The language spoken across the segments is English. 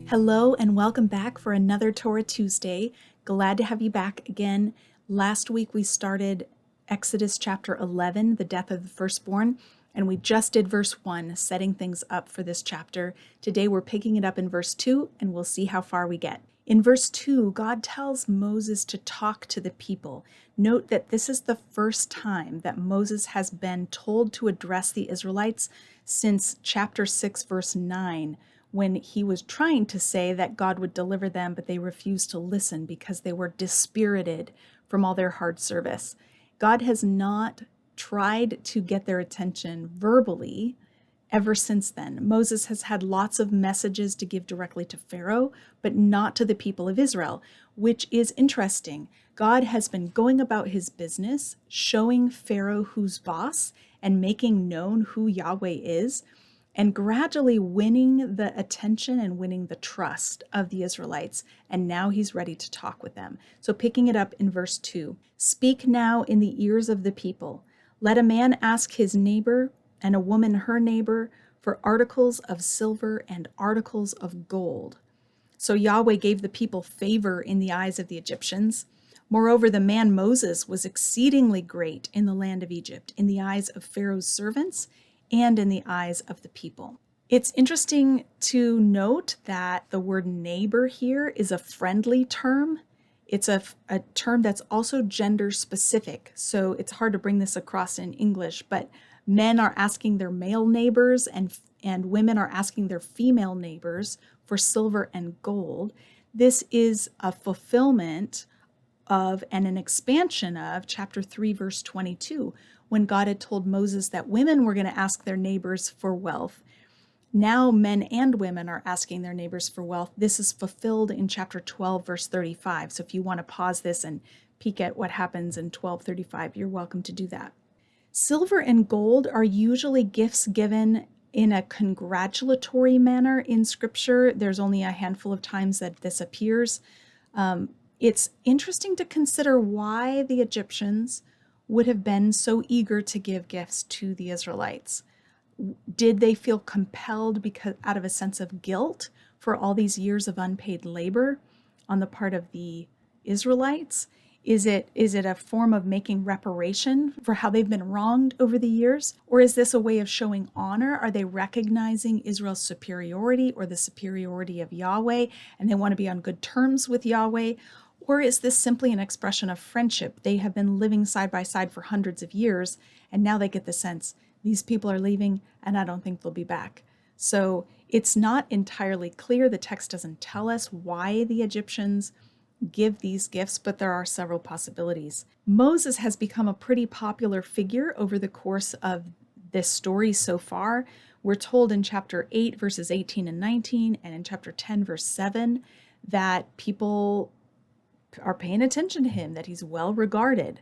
Hello and welcome back for another Torah Tuesday. Glad to have you back again. Last week we started Exodus chapter 11, the death of the firstborn, and we just did verse 1, setting things up for this chapter. Today we're picking it up in verse 2, and we'll see how far we get. In verse 2, God tells Moses to talk to the people. Note that this is the first time that Moses has been told to address the Israelites since chapter 6, verse 9, when he was trying to say that God would deliver them, but they refused to listen because they were dispirited from all their hard service. God has not tried to get their attention verbally ever since then. Moses has had lots of messages to give directly to Pharaoh, but not to the people of Israel, which is interesting. God has been going about his business, showing Pharaoh who's boss and making known who Yahweh is, and gradually winning the attention and winning the trust of the Israelites. And now he's ready to talk with them. So picking it up in verse 2, speak now in the ears of the people. Let a man ask his neighbor and a woman her neighbor for articles of silver and articles of gold. So Yahweh gave the people favor in the eyes of the Egyptians. Moreover, the man Moses was exceedingly great in the land of Egypt, in the eyes of Pharaoh's servants and in the eyes of the people. It's interesting to note that the word neighbor here is a friendly term. It's a term that's also gender specific, so it's hard to bring this across in English, but men are asking their male neighbors and women are asking their female neighbors for silver and gold. This is a fulfillment of and an expansion of chapter 3, verse 22, when God had told Moses that women were going to ask their neighbors for wealth. Now men and women are asking their neighbors for wealth. This is fulfilled in chapter 12, verse 35. So if you want to pause this and peek at what happens in 12:35, you're welcome to do that. Silver and gold are usually gifts given in a congratulatory manner in Scripture. There's only a handful of times that this appears. It's interesting to consider why the Egyptians would have been so eager to give gifts to the Israelites. Did they feel compelled because out of a sense of guilt for all these years of unpaid labor on the part of the Israelites? Is it a form of making reparation for how they've been wronged over the years? Or is this a way of showing honor? Are they recognizing Israel's superiority or the superiority of Yahweh, and they want to be on good terms with Yahweh? Or is this simply an expression of friendship? They have been living side by side for hundreds of years, and now they get the sense, these people are leaving, and I don't think they'll be back. So it's not entirely clear. The text doesn't tell us why the Egyptians give these gifts, but there are several possibilities. Moses has become a pretty popular figure over the course of this story so far. We're told in chapter 8, verses 18 and 19, and in chapter 10, verse 7, that people are paying attention to him, that he's well regarded.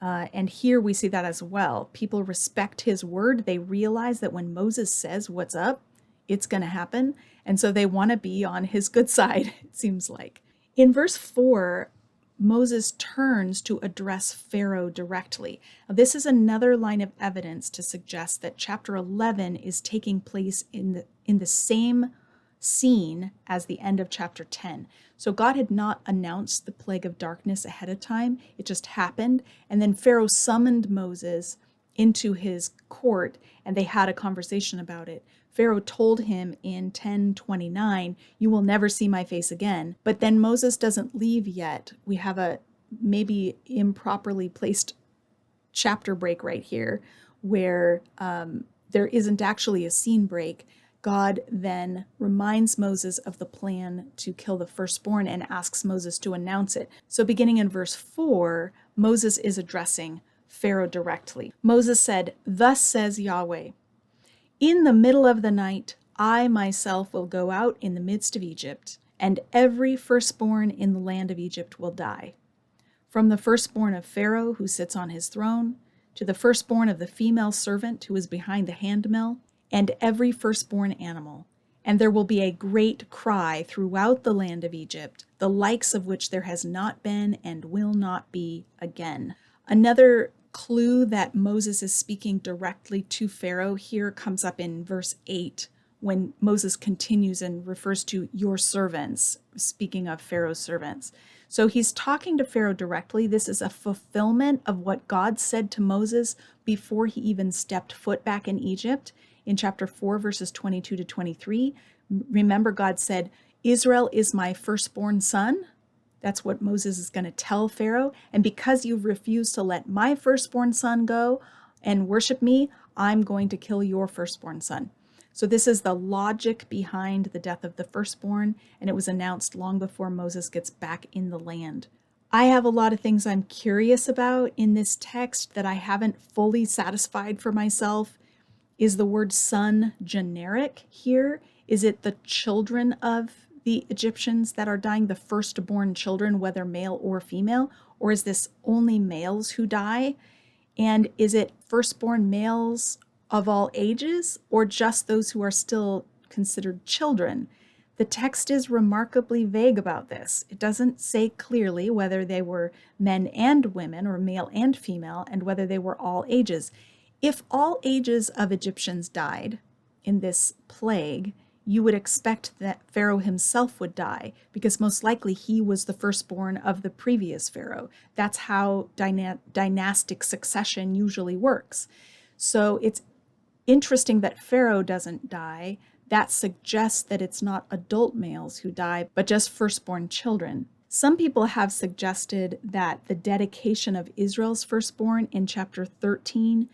And here we see that as well. People respect his word. They realize that when Moses says what's up, it's going to happen. And so they want to be on his good side, it seems like. In verse 4, Moses turns to address Pharaoh directly. Now, this is another line of evidence to suggest that chapter 11 is taking place in the same scene as the end of chapter 10. So God had not announced the plague of darkness ahead of time. It just happened. And then Pharaoh summoned Moses into his court, and they had a conversation about it. Pharaoh told him in 10:29, you will never see my face again. But then Moses doesn't leave yet. We have a maybe improperly placed chapter break right here where there isn't actually a scene break. God then reminds Moses of the plan to kill the firstborn and asks Moses to announce it. So beginning in verse 4, Moses is addressing Pharaoh directly. Moses said, "Thus says Yahweh, in the middle of the night, I myself will go out in the midst of Egypt, and every firstborn in the land of Egypt will die. From the firstborn of Pharaoh who sits on his throne, to the firstborn of the female servant who is behind the handmill, and every firstborn animal. And there will be a great cry throughout the land of Egypt, the likes of which there has not been and will not be again." Another clue that Moses is speaking directly to Pharaoh here comes up in verse 8, when Moses continues and refers to your servants, speaking of Pharaoh's servants. So he's talking to Pharaoh directly. This is a fulfillment of what God said to Moses before he even stepped foot back in Egypt in chapter 4, verses 22 to 23. Remember, God said, Israel is my firstborn son. That's what Moses is going to tell Pharaoh. And because you've refused to let my firstborn son go and worship me, I'm going to kill your firstborn son. So this is the logic behind the death of the firstborn, and it was announced long before Moses gets back in the land. I have a lot of things I'm curious about in this text that I haven't fully satisfied for myself. Is the word son generic here? Is it the children of the Egyptians that are dying, the firstborn children, whether male or female? Or is this only males who die? And is it firstborn males of all ages, or just those who are still considered children? The text is remarkably vague about this. It doesn't say clearly whether they were men and women, or male and female, and whether they were all ages. If all ages of Egyptians died in this plague, you would expect that Pharaoh himself would die, because most likely he was the firstborn of the previous Pharaoh. That's how dynastic succession usually works. So it's interesting that Pharaoh doesn't die. That suggests that it's not adult males who die, but just firstborn children. Some people have suggested that the dedication of Israel's firstborn in chapter 13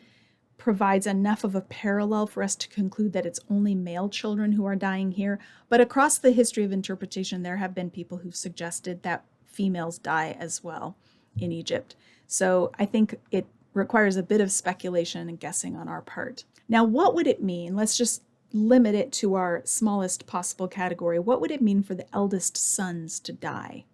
provides enough of a parallel for us to conclude that it's only male children who are dying here. But across the history of interpretation, there have been people who've suggested that females die as well in Egypt. So I think it requires a bit of speculation and guessing on our part. Now, what would it mean? Let's just limit it to our smallest possible category. What would it mean for the eldest sons to die?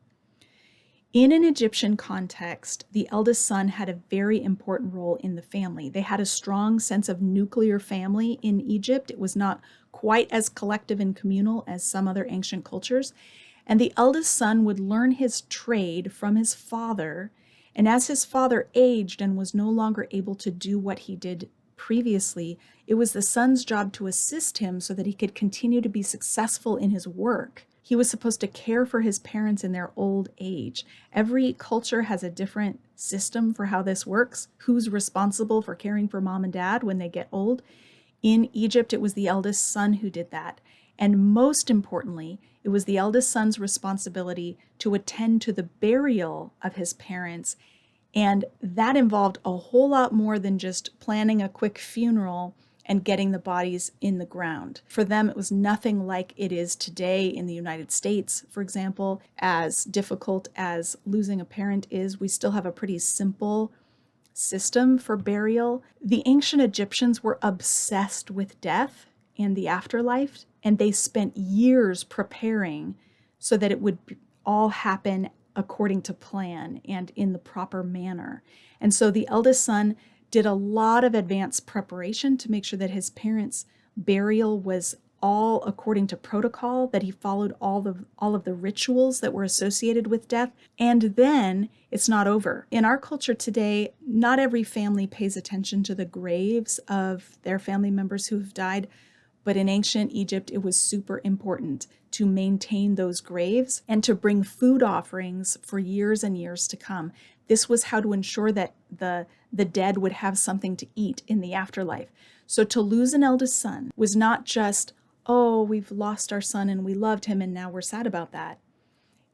In an Egyptian context, the eldest son had a very important role in the family. They had a strong sense of nuclear family in Egypt. It was not quite as collective and communal as some other ancient cultures. And the eldest son would learn his trade from his father. And as his father aged and was no longer able to do what he did previously, it was the son's job to assist him so that he could continue to be successful in his work. He was supposed to care for his parents in their old age. Every culture has a different system for how this works. Who's responsible for caring for mom and dad when they get old? In Egypt, it was the eldest son who did that. And most importantly, it was the eldest son's responsibility to attend to the burial of his parents. And that involved a whole lot more than just planning a quick funeral and getting the bodies in the ground. For them, it was nothing like it is today in the United States, for example. As difficult as losing a parent is, we still have a pretty simple system for burial. The ancient Egyptians were obsessed with death and the afterlife, and they spent years preparing so that it would all happen according to plan and in the proper manner. And so the eldest son did a lot of advanced preparation to make sure that his parents' burial was all according to protocol, that he followed all of the rituals that were associated with death. And then it's not over. In our culture today, not every family pays attention to the graves of their family members who have died. But in ancient Egypt, it was super important to maintain those graves and to bring food offerings for years and years to come. This was how to ensure that the dead would have something to eat in the afterlife. So to lose an eldest son was not just, oh, we've lost our son and we loved him and now we're sad about that.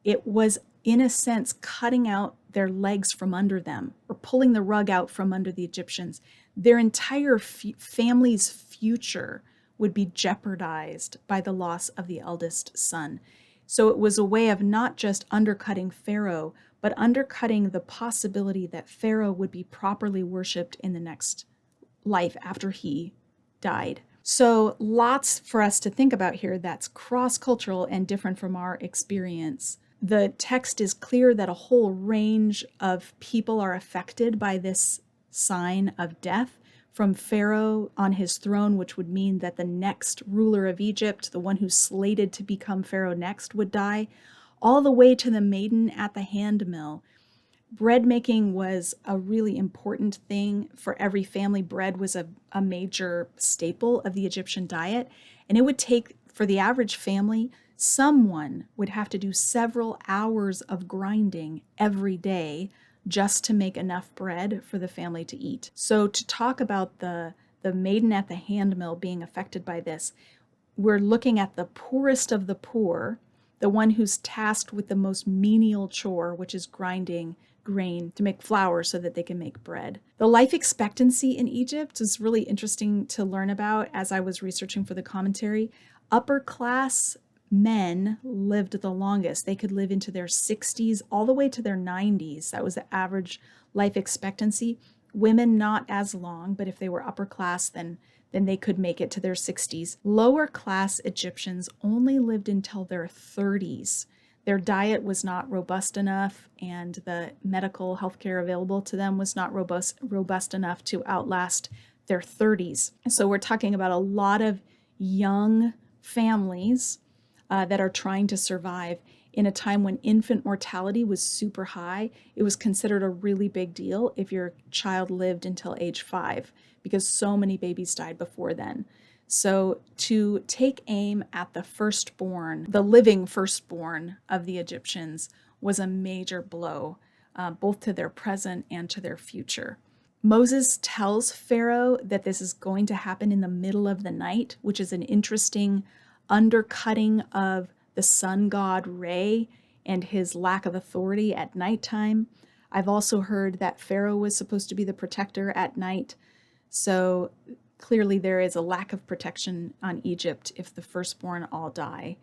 It was, in a sense, cutting out their legs from under them, or pulling the rug out from under the Egyptians. Their entire family's future would be jeopardized by the loss of the eldest son. So it was a way of not just undercutting Pharaoh, but undercutting the possibility that Pharaoh would be properly worshipped in the next life after he died. So lots for us to think about here that's cross-cultural and different from our experience. The text is clear that a whole range of people are affected by this sign of death, from Pharaoh on his throne, which would mean that the next ruler of Egypt, the one who's slated to become Pharaoh next, would die, all the way to the maiden at the hand mill. Bread making was a really important thing for every family. Bread was a major staple of the Egyptian diet, and it would take, for the average family, someone would have to do several hours of grinding every day just to make enough bread for the family to eat. So to talk about the maiden at the hand mill being affected by this, we're looking at the poorest of the poor, the one who's tasked with the most menial chore, which is grinding grain to make flour so that they can make bread. The life expectancy in Egypt is really interesting to learn about as I was researching for the commentary. Upper class men lived the longest. They could live into their 60s all the way to their 90s. That was the average life expectancy. Women not as long, but if they were upper class, then they could make it to their 60s. Lower class Egyptians only lived until their 30s. Their diet was not robust enough, and the medical healthcare available to them was not robust enough to outlast their 30s. So we're talking about a lot of young families that are trying to survive in a time when infant mortality was super high. It was considered a really big deal if your child lived until age 5, because so many babies died before then. So to take aim at the firstborn, the living firstborn of the Egyptians, was a major blow, both to their present and to their future. Moses tells Pharaoh that this is going to happen in the middle of the night, which is an interesting undercutting of the sun god Re and his lack of authority at nighttime. I've also heard that Pharaoh was supposed to be the protector at night. So clearly there is a lack of protection on Egypt if the firstborn all die.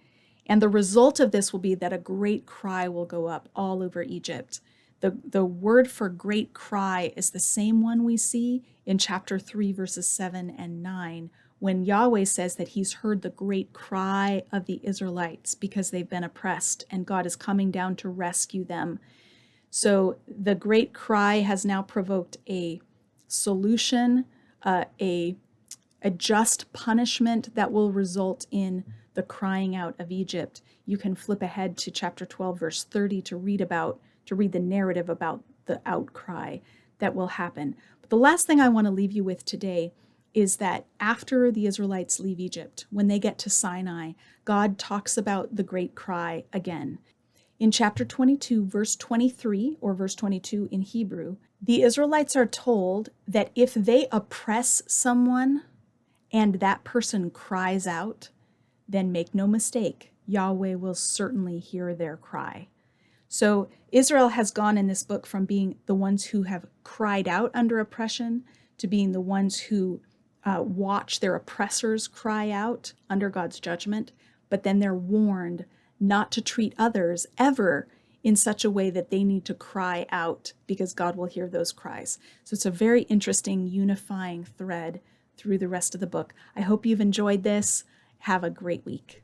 And the result of this will be that a great cry will go up all over Egypt. The word for great cry is the same one we see in chapter 3, verses 7 and 9, when Yahweh says that he's heard the great cry of the Israelites because they've been oppressed and God is coming down to rescue them. So the great cry has now provoked a solution, a just punishment that will result in the crying out of Egypt. You can flip ahead to chapter 12, verse 30 to read the narrative about the outcry that will happen. But the last thing I want to leave you with today is that after the Israelites leave Egypt, when they get to Sinai, God talks about the great cry again. In chapter 22, verse 23, or verse 22 in Hebrew, the Israelites are told that if they oppress someone and that person cries out, then make no mistake, Yahweh will certainly hear their cry. So Israel has gone in this book from being the ones who have cried out under oppression to being the ones who watch their oppressors cry out under God's judgment, but then they're warned not to treat others ever in such a way that they need to cry out, because God will hear those cries. So it's a very interesting unifying thread through the rest of the book. I hope you've enjoyed this. Have a great week.